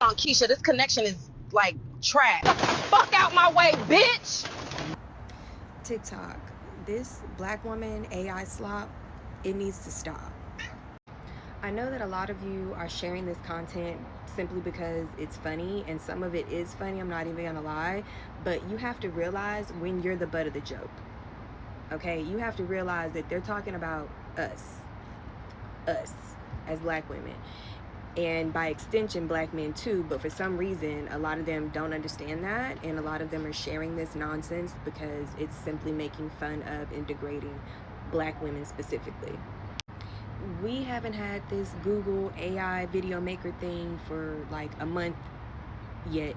on Keisha. This connection is like trash. Fuck out my way, bitch. TikTok, this black woman AI slop, it needs to stop. I know that a lot of you are sharing this content simply because it's funny, and some of it is funny, I'm not even gonna lie, but you have to realize when you're the butt of the joke. Okay, you have to realize that they're talking about us as black women, and by extension black men too, but for some reason a lot of them don't understand that, and a lot of them are sharing this nonsense because it's simply making fun of and degrading black women specifically. We haven't had this Google AI video maker thing for like a month yet,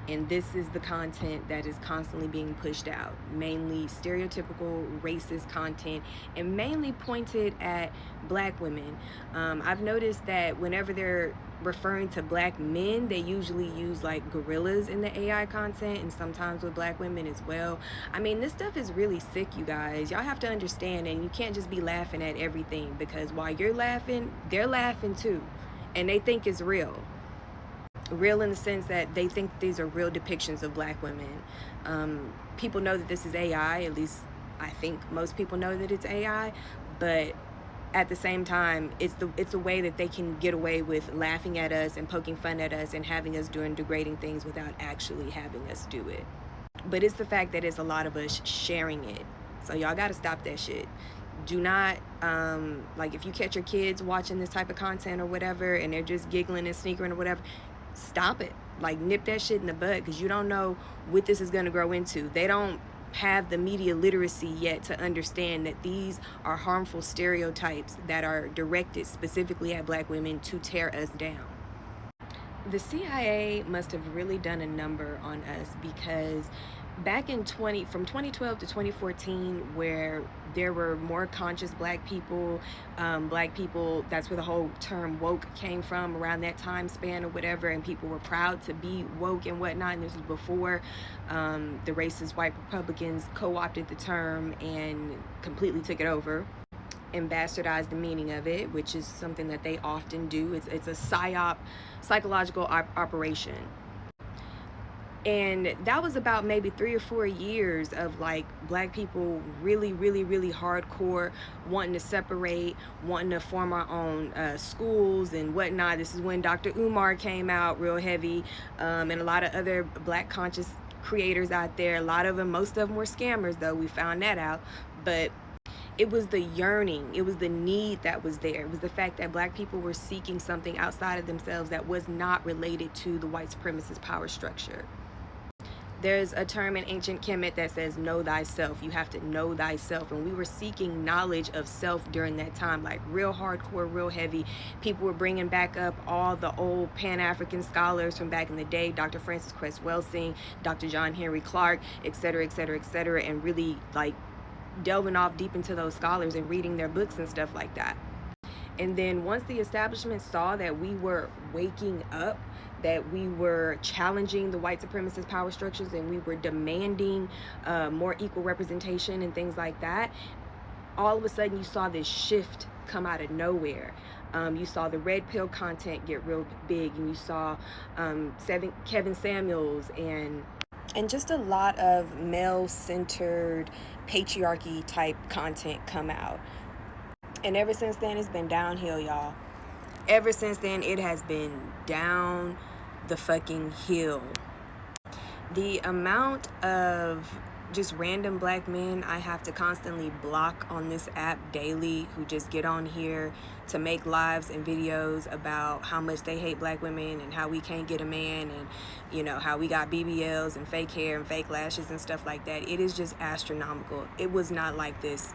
and this is the content that is constantly being pushed out, mainly stereotypical racist content and mainly pointed at black women. I've noticed that whenever they're referring to black men, they usually use like gorillas in the AI content, and sometimes with black women as well. I mean, this stuff is really sick, you guys. Y'all have to understand, and you can't just be laughing at everything, because while you're laughing, they're laughing too, and they think it's real in the sense that they think these are real depictions of black women. People know that this is AI, at least I think most people know that it's AI, but at the same time, it's a way that they can get away with laughing at us and poking fun at us and having us doing degrading things without actually having us do it. But it's the fact that it's a lot of us sharing it. So y'all gotta stop that shit. Do not, like, if you catch your kids watching this type of content or whatever, and they're just giggling and sneakering or whatever, stop it. Like, nip that shit in the bud, because you don't know what this is going to grow into. They don't have the media literacy yet to understand that these are harmful stereotypes that are directed specifically at black women to tear us down. The CIA must have really done a number on us, because back in from 2012 to 2014, where there were more conscious black people, that's where the whole term woke came from, around that time span or whatever, and people were proud to be woke and whatnot, and this was before the racist white Republicans co-opted the term and completely took it over and bastardized the meaning of it, which is something that they often do. It's a psyop, psychological operation. And that was about maybe 3 or 4 years of like black people really hardcore wanting to separate, wanting to form our own schools and whatnot. This is when Dr. Umar came out real heavy, and a lot of other black conscious creators out there. A lot of them, most of them were scammers though, we found that out. But it was the yearning, it was the need that was there. It was the fact that black people were seeking something outside of themselves that was not related to the white supremacist power structure. There's a term in ancient Kemet that says know thyself. You have to know thyself, and we were seeking knowledge of self during that time, like real hardcore, real heavy. People were bringing back up all the old Pan-African scholars from back in the day, Dr. Francis Cress Welsing, Dr. John Henry Clark, etc., and really like delving off deep into those scholars and reading their books and stuff like that. And then once the establishment saw that we were waking up, that we were challenging the white supremacist power structures, and we were demanding more equal representation and things like that, all of a sudden you saw this shift come out of nowhere. You saw the red pill content get real big, and you saw Kevin Samuels and just a lot of male-centered patriarchy type content come out. And ever since then, it's been downhill, y'all. Ever since then, it has been down the fucking hill. The amount of just random black men I have to constantly block on this app daily, who just get on here to make lives and videos about how much they hate black women and how we can't get a man, and you know how we got BBLs and fake hair and fake lashes and stuff like that. It is just astronomical. It was not like this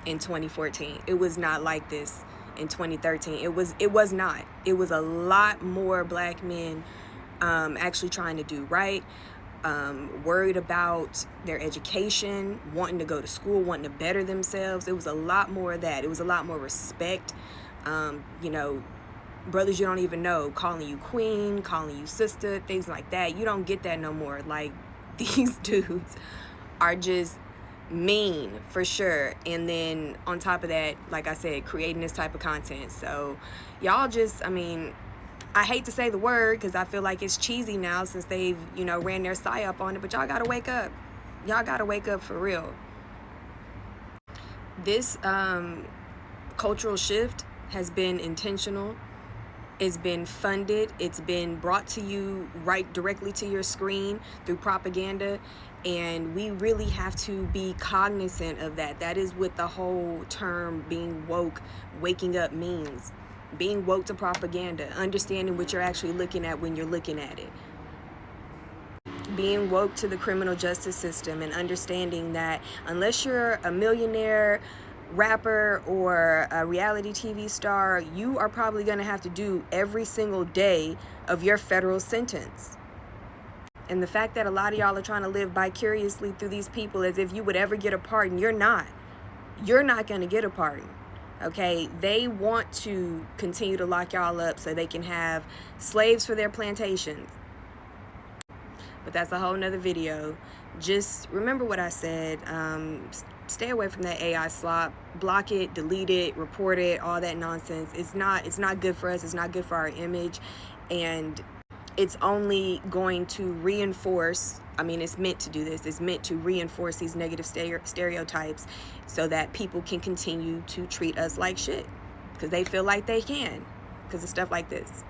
in 2014. It was not like this in 2013. It was not. It was a lot more black men actually trying to do right, worried about their education, wanting to go to school, wanting to better themselves. It was a lot more of that. It was a lot more respect. You know, brothers you don't even know calling you queen, calling you sister, things like that. You don't get that no more. Like, these dudes are just mean for sure. And then on top of that, like I said, creating this type of content. So y'all just, I mean, I hate to say the word because I feel like it's cheesy now since they've, you know, ran their psyop on it, but y'all gotta wake up. Y'all gotta wake up for real. This cultural shift has been intentional. It's been funded. It's been brought to you right directly to your screen through propaganda. And we really have to be cognizant of that. That is what the whole term being woke, waking up means. Being woke to propaganda, understanding what you're actually looking at when you're looking at it. Being woke to the criminal justice system and understanding that unless you're a millionaire, rapper, or a reality TV star, you are probably going to have to do every single day of your federal sentence. And the fact that a lot of y'all are trying to live vicariously through these people as if you would ever get a pardon, you're not. You're not going to get a pardon. Okay, they want to continue to lock y'all up so they can have slaves for their plantations. But that's a whole nother video. Just remember what I said. Stay away from that AI slop. Block it, delete it, report it, all that nonsense. It's not good for us. It's not good for our image. And it's only going to reinforce, I mean, it's meant to do this. It's meant to reinforce these negative stereotypes so that people can continue to treat us like shit because they feel like they can because of stuff like this.